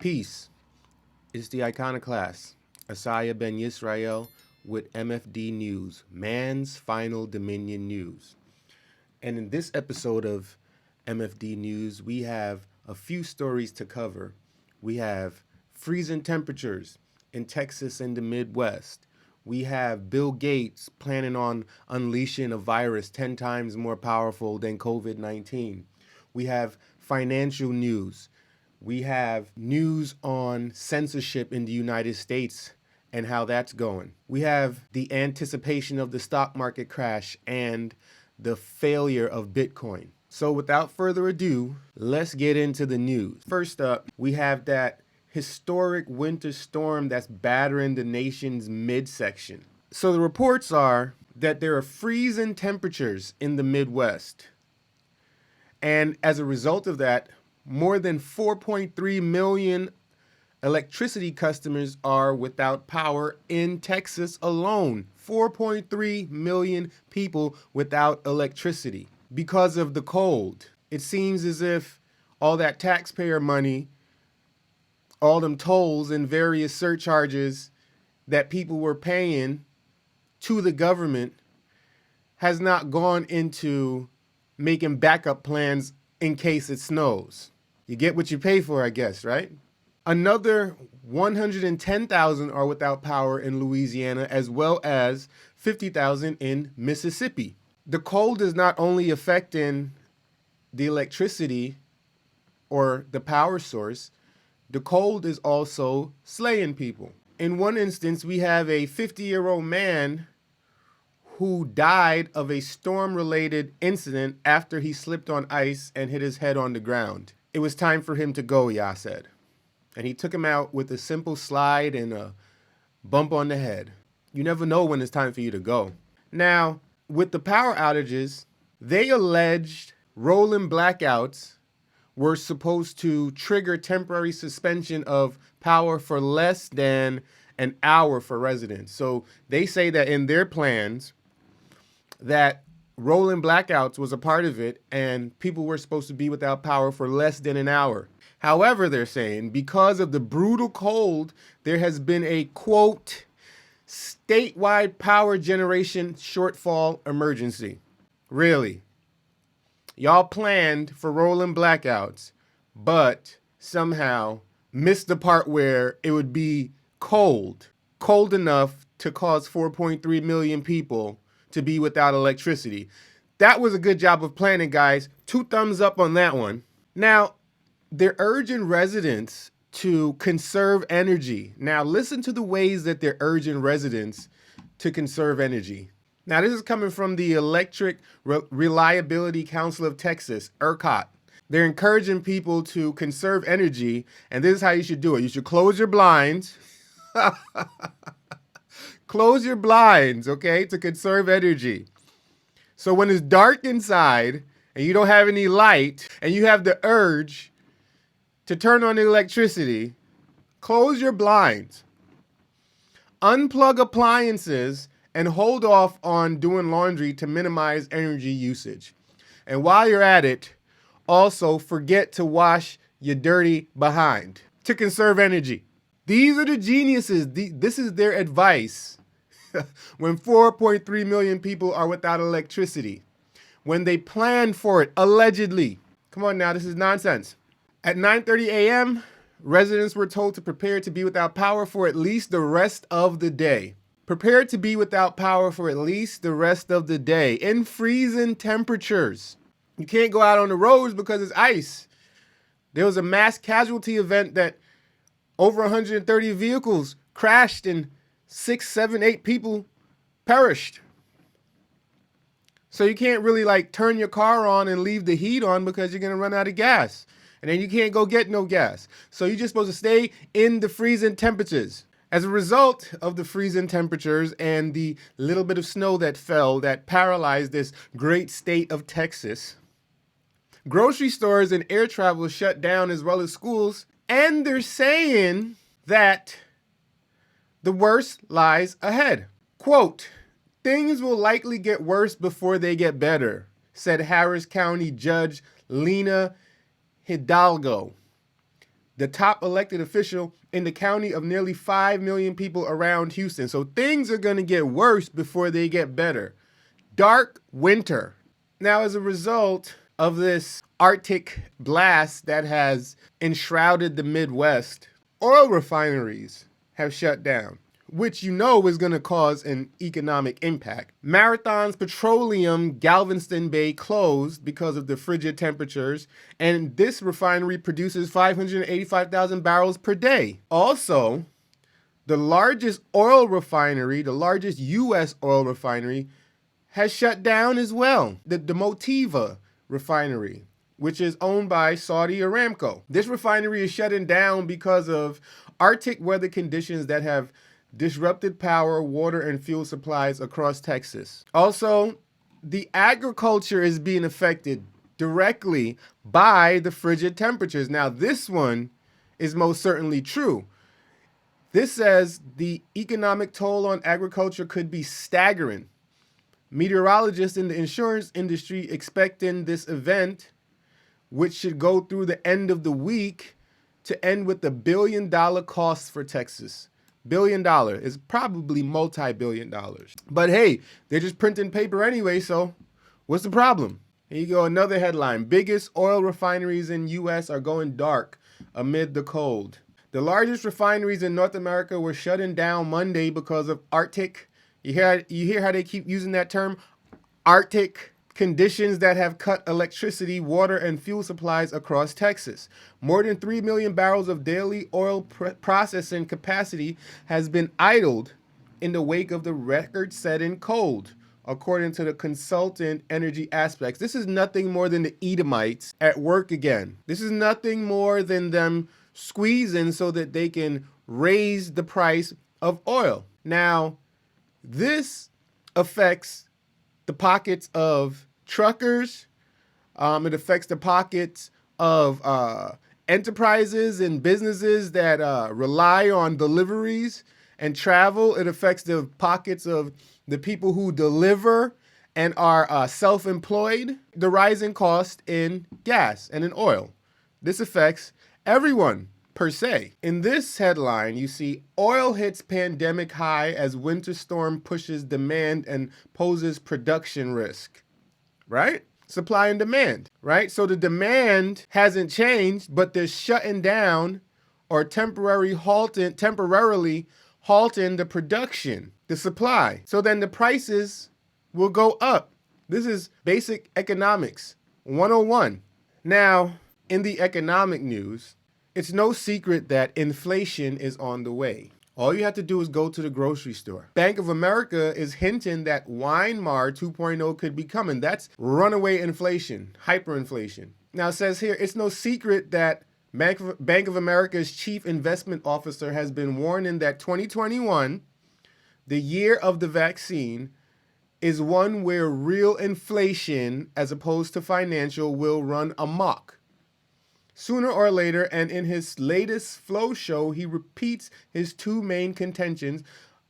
Peace. It's the iconoclast, AsaYHWH Ben Yisrael with MFD News, Man's Final Dominion News. And in this episode of MFD News, we have a few stories to cover. We have freezing temperatures in Texas and the Midwest. We have Bill Gates planning on unleashing a virus 10 times more powerful than COVID-19. We have financial news. We have news on censorship in the United States and how that's going. We have the anticipation of the stock market crash and the failure of Bitcoin. So without further ado, let's get into the news. First up, we have that historic winter storm that's battering the nation's midsection. So the reports are that there are freezing temperatures in the Midwest. And as a result of that, more than 4.3 million electricity customers are without power in Texas alone. 4.3 million people without electricity because of the cold. It seems as if all that taxpayer money, all them tolls and various surcharges that people were paying to the government has not gone into making backup plans in case it snows. You get what you pay for, I guess, right? Another 110,000 are without power in Louisiana, as well as 50,000 in Mississippi. The cold is not only affecting the electricity or the power source, the cold is also slaying people. In one instance, we have a 50-year-old man who died of a storm-related incident after he slipped on ice and hit his head on the ground. It was time for him to go, Yah said. And he took him out with a simple slide and a bump on the head. You never know when it's time for you to go. Now, with the power outages, they alleged rolling blackouts were supposed to trigger temporary suspension of power for less than an hour for residents. So they say that in their plans that rolling blackouts was a part of it and people were supposed to be without power for less than an hour. However, they're saying because of the brutal cold, there has been a, quote, statewide power generation shortfall emergency. Really? Y'all planned for rolling blackouts, but somehow missed the part where it would be cold enough to cause 4.3 million people to be without electricity. That was a good job of planning, guys. 2 thumbs up on that one. Now, they're urging residents to conserve energy. Now, listen to the ways that they're urging residents to conserve energy. Now, this is coming from the Electric Reliability Council of Texas, ERCOT. They're encouraging people to conserve energy, and this is how you should do it. You should close your blinds. Close your blinds, okay, to conserve energy. So when it's dark inside and you don't have any light and you have the urge to turn on the electricity, close your blinds. Unplug appliances and hold off on doing laundry to minimize energy usage. And while you're at it, also forget to wash your dirty behind to conserve energy. These are the geniuses. This is their advice when 4.3 million people are without electricity. When they planned for it, allegedly. Come on now, this is nonsense. At 9:30 a.m., residents were told to prepare to be without power for at least the rest of the day. Prepare to be without power for at least the rest of the day in freezing temperatures. You can't go out on the roads because it's ice. There was a mass casualty event that over 130 vehicles crashed and 6, 7, 8 people perished. So you can't really like turn your car on and leave the heat on because you're going to run out of gas. And then you can't go get no gas. So you're just supposed to stay in the freezing temperatures. As a result of the freezing temperatures and the little bit of snow that fell that paralyzed this great state of Texas, grocery stores and air travel shut down as well as schools. And they're saying that the worst lies ahead. Quote, things will likely get worse before they get better, said Harris County Judge Lena Hidalgo. the top elected official in the county of nearly 5 million people around Houston. So things are going to get worse before they get better. Dark winter. Now, as a result of this Arctic blast that has enshrouded the Midwest, oil refineries have shut down, which you know is going to cause an economic impact. Marathon's Petroleum Galveston Bay closed because of the frigid temperatures, and this refinery produces 585,000 barrels per day. Also, the largest oil refinery, the largest U.S. oil refinery, has shut down as well. The Motiva refinery, which is owned by Saudi Aramco. This refinery is shutting down because of Arctic weather conditions that have disrupted power, water, and fuel supplies across Texas. Also, the agriculture is being affected directly by the frigid temperatures. Now, this one is most certainly true. This says the economic toll on agriculture could be staggering. Meteorologists in the insurance industry expecting this event, which should go through the end of the week, to end with $1 billion cost for Texas. $1 billion is probably multi-billion dollars. But hey, they're just printing paper anyway, so what's the problem? Here you go, another headline. Biggest oil refineries in U.S. are going dark amid the cold. The largest refineries in North America were shutting down Monday because of Arctic. You hear how they keep using that term? Arctic conditions that have cut electricity, water, and fuel supplies across Texas. More than 3 million barrels of daily oil processing capacity has been idled in the wake of the record-setting cold, according to the consultant Energy Aspects. This is nothing more than the Edomites at work again. This is nothing more than them squeezing so that they can raise the price of oil. Now, this affects the pockets of truckers. It affects the pockets of enterprises and businesses that rely on deliveries and travel. It affects the pockets of the people who deliver and are self-employed. The rising cost in gas and in oil. This affects everyone per se. In this headline, you see oil hits pandemic high as winter storm pushes demand and poses production risk, right? Supply and demand, right? So the demand hasn't changed, but they're shutting down or temporarily halting the production, the supply. So then the prices will go up. This is basic economics 101. Now, in the economic news, it's no secret that inflation is on the way. All you have to do is go to the grocery store. Bank of America is hinting that Weimar 2.0 could be coming. That's runaway inflation, hyperinflation. Now it says here, it's no secret that Bank of America's chief investment officer has been warning that 2021, the year of the vaccine, is one where real inflation, as opposed to financial, will run amok. Sooner or later, and in his latest Flow show, he repeats his two main contentions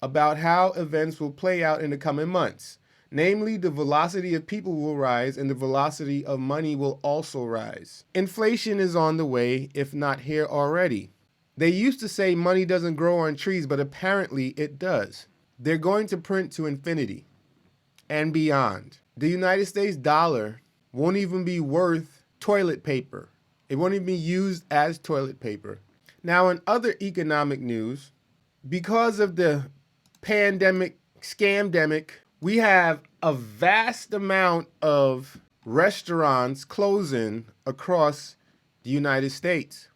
about how events will play out in the coming months. Namely, the velocity of people will rise and the velocity of money will also rise. Inflation is on the way, if not here already. They used to say money doesn't grow on trees, but apparently it does. They're going to print to infinity and beyond. The United States dollar won't even be worth toilet paper. It won't even be used as toilet paper. Now, in other economic news, because of the pandemic, scamdemic, we have a vast amount of restaurants closing across the United States,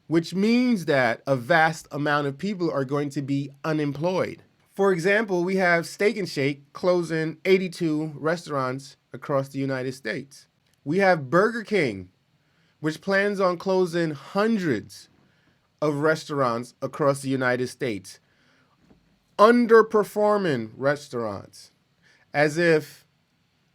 which means that a vast amount of people are going to be unemployed. For example, we have Steak and Shake closing 82 restaurants across the United States. We have Burger King, which plans on closing hundreds of restaurants across the United States. Underperforming restaurants, as if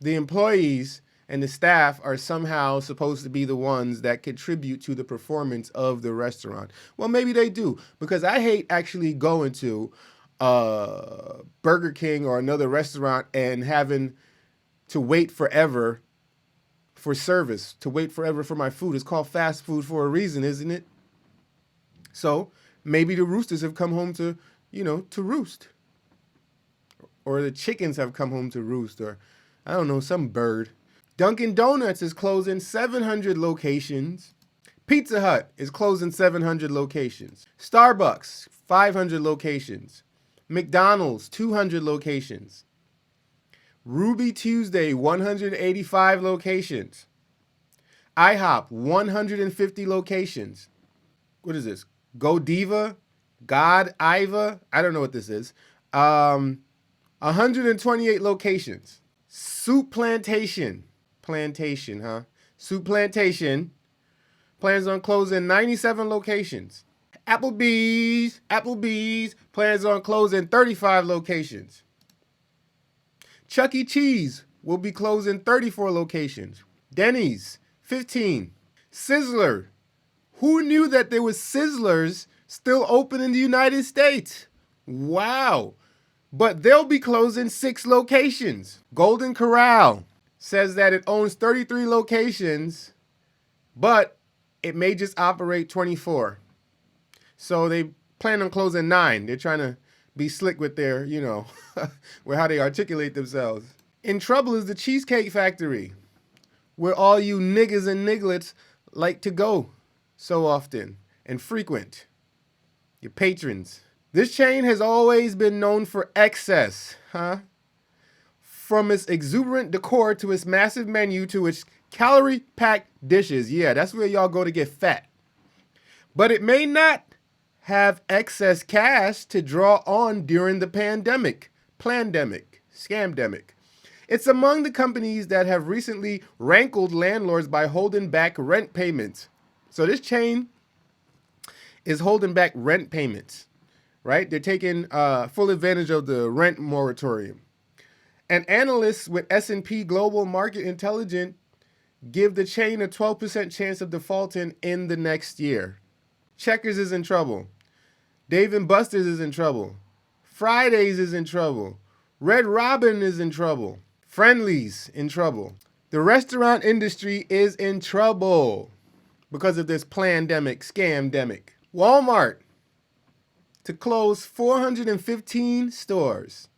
the employees and the staff are somehow supposed to be the ones that contribute to the performance of the restaurant. Well, maybe they do, because I hate actually going to Burger King or another restaurant and having to wait forever for service, to wait forever for my food. It's called fast food for a reason, isn't it? So maybe the roosters have come home to, to roost. Or the chickens have come home to roost, or I don't know, some bird. Dunkin Donuts is closing 700 locations. Pizza Hut is closing 700 locations. Starbucks, 500 locations. McDonald's, 200 locations. Ruby Tuesday, 185 locations. IHOP, 150 locations. What is this? Godiva? God Iva? I don't know what this is. 128 locations. Soup Plantation. Plantation, huh? Soup Plantation plans on closing 97 locations. Applebee's plans on closing 35 locations. Chuck E. Cheese will be closing 34 locations. Denny's, 15. Sizzler. Who knew that there was Sizzlers still open in the United States? Wow. But they'll be closing 6 locations. Golden Corral says that it owns 33 locations, but it may just operate 24. So they plan on closing 9. They're trying to be slick with their, with how they articulate themselves. In trouble is the Cheesecake Factory, where all you niggas and nigglets like to go so often and frequent. Your patrons. This chain has always been known for excess, huh? From its exuberant decor to its massive menu to its calorie-packed dishes. Yeah, that's where y'all go to get fat. But it may not have excess cash to draw on during the pandemic, plandemic, scamdemic. It's among the companies that have recently rankled landlords by holding back rent payments. So this chain is holding back rent payments, right? They're taking full advantage of the rent moratorium. And analysts with S&P Global Market Intelligence give the chain a 12% chance of defaulting in the next year. Checkers is in trouble. Dave & Buster's is in trouble. Fridays is in trouble. Red Robin is in trouble. Friendly's in trouble. The restaurant industry is in trouble because of this plandemic, scamdemic. Walmart to close 415 stores.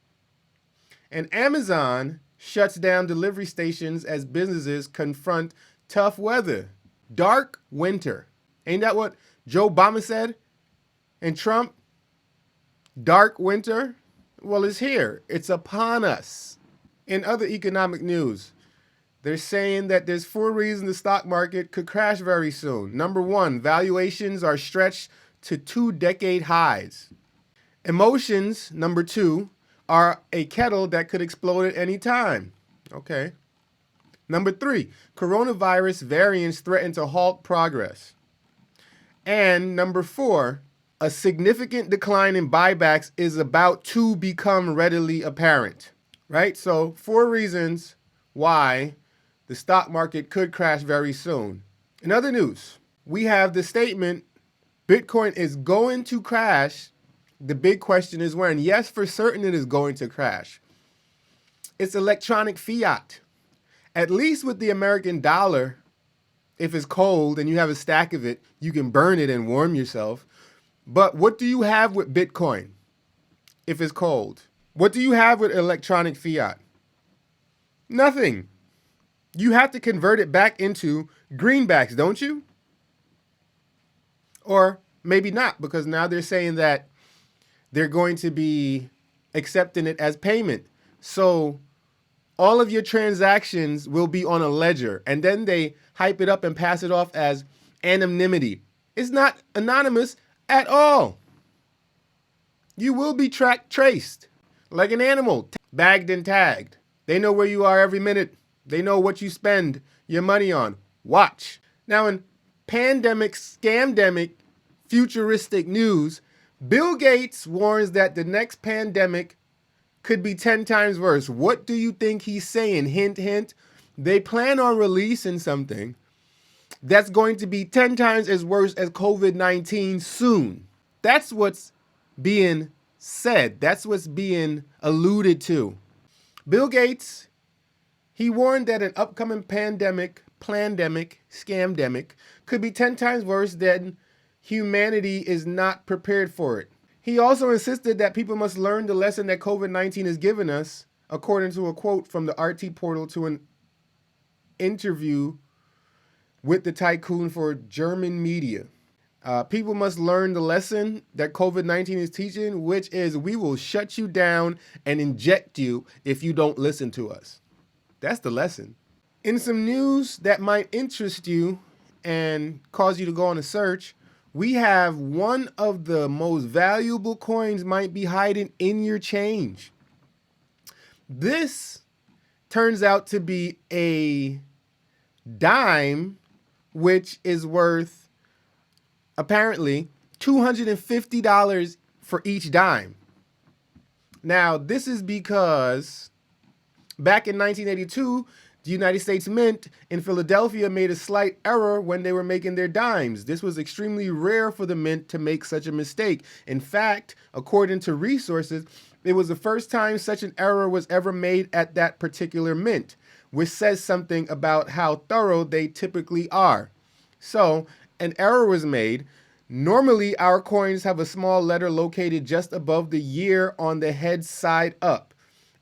And Amazon shuts down delivery stations as businesses confront tough weather. Dark winter. Ain't that what Joe Obama said? And Trump? Dark winter? Well, it's here. It's upon us. In other economic news, they're saying that there's 4 reasons the stock market could crash very soon. Number 1, valuations are stretched to 2-decade highs. Emotions, number 2, are a kettle that could explode at any time. Okay. Number 3, coronavirus variants threaten to halt progress. And number 4, a significant decline in buybacks is about to become readily apparent. Right? So 4 reasons why the stock market could crash very soon. In other news, we have the statement, Bitcoin is going to crash. The big question is when. Yes, for certain it is going to crash. It's electronic fiat. At least with the American dollar, if it's cold and you have a stack of it, you can burn it and warm yourself. But what do you have with Bitcoin if it's cold? What do you have with electronic fiat? Nothing. You have to convert it back into greenbacks, don't you? Or maybe not, because now they're saying that they're going to be accepting it as payment. So all of your transactions will be on a ledger, and then they hype it up and pass it off as anonymity. It's not anonymous at all. You will be traced like an animal, bagged and tagged. They know where you are every minute. They know what you spend your money on. Watch. Now, in pandemic, scamdemic, futuristic news, Bill Gates warns that the next pandemic could be 10 times worse. What do you think he's saying? Hint, hint. They plan on releasing something that's going to be 10 times as worse as COVID-19 soon. That's what's being said. That's what's being alluded to. Bill Gates, he warned that an upcoming pandemic plandemic, scamdemic, could be 10 times worse than humanity is not prepared for it. He also insisted that people must learn the lesson that COVID-19 has given us, according to a quote from the RT portal to an interview with the tycoon for German media. People must learn the lesson that COVID-19 is teaching, which is we will shut you down and inject you if you don't listen to us. That's the lesson. In some news that might interest you and cause you to go on a search, we have one of the most valuable coins might be hiding in your change. This turns out to be a dime, which is worth apparently $250 for each dime. Now, this is because back in 1982, the United States Mint in Philadelphia made a slight error when they were making their dimes. This was extremely rare for the Mint to make such a mistake. In fact, according to resources, it was the first time such an error was ever made at that particular mint, which says something about how thorough they typically are. So, an error was made. Normally, our coins have a small letter located just above the year on the head side up.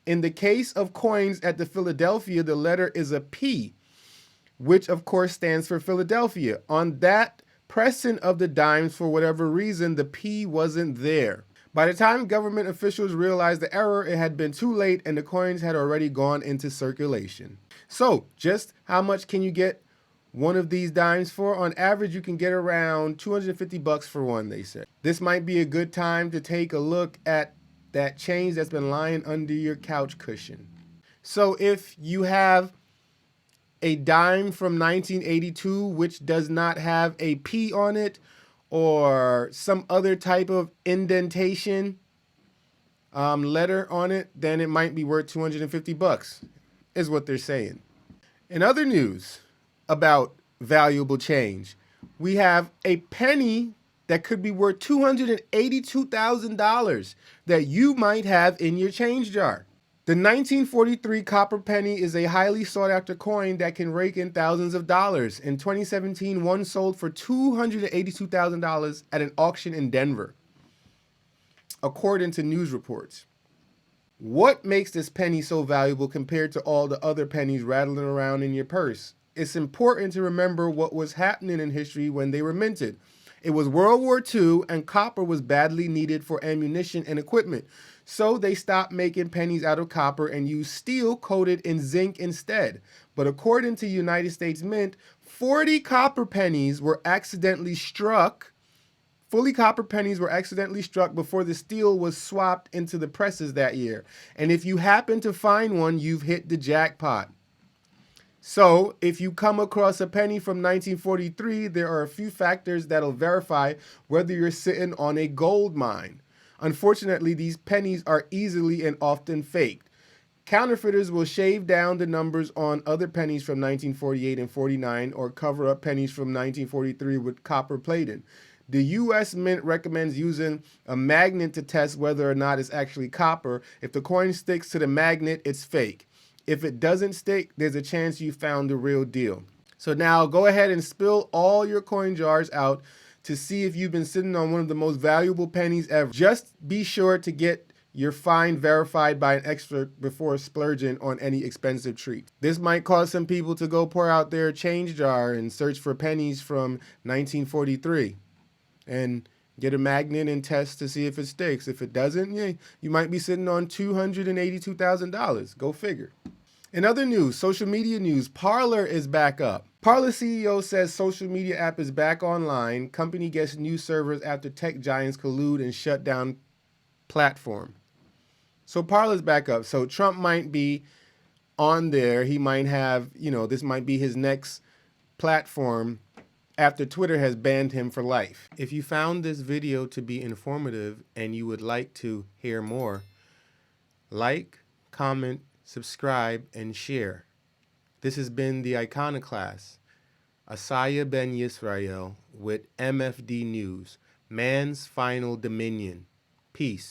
In the case of coins at the Philadelphia, the letter is a P, which of course stands for Philadelphia. On that pressing of the dimes, for whatever reason, the P wasn't there. By the time government officials realized the error, it had been too late and the coins had already gone into circulation. So, just how much can you get one of these dimes for? On average, you can get around $250 for one, they said. This might be a good time to take a look at that change that's been lying under your couch cushion. So if you have a dime from 1982, which does not have a P on it, or some other type of indentation letter on it, then it might be worth $250, is what they're saying. In other news about valuable change, we have a penny that could be worth $282,000 that you might have in your change jar. The 1943 copper penny is a highly sought after coin that can rake in thousands of dollars. In 2017, one sold for $282,000 at an auction in Denver, according to news reports. What makes this penny so valuable compared to all the other pennies rattling around in your purse? It's important to remember what was happening in history when they were minted. It was World War II, and copper was badly needed for ammunition and equipment. So they stopped making pennies out of copper and used steel coated in zinc instead. But according to United States Mint, 40 copper pennies were accidentally struck. Fully copper pennies were accidentally struck before the steel was swapped into the presses that year. And if you happen to find one, you've hit the jackpot. So if you come across a penny from 1943, there are a few factors that'll verify whether you're sitting on a gold mine. Unfortunately, these pennies are easily and often faked. Counterfeiters will shave down the numbers on other pennies from 1948 and 49 or cover up pennies from 1943 with copper plating. The U.S. Mint recommends using a magnet to test whether or not it's actually copper. If the coin sticks to the magnet, it's fake. If it doesn't stick, there's a chance you found the real deal. So now go ahead and spill all your coin jars out to see if you've been sitting on one of the most valuable pennies ever. Just be sure to get your find verified by an expert before splurging on any expensive treat. This might cause some people to go pour out their change jar and search for pennies from 1943 and get a magnet and test to see if it sticks. If it doesn't, yeah, you might be sitting on $282,000. Go figure. In other news, social media news, Parler is back up. Parler CEO says social media app is back online. Company gets new servers after tech giants collude and shut down platform. So Parler's back up. So Trump might be on there. He might have, this might be his next platform after Twitter has banned him for life. If you found this video to be informative and you would like to hear more, like, comment, subscribe, and share. This has been the Iconoclast, AsaYHWH Ben Yisrael with MFD News, Man's Final Dominion. Peace.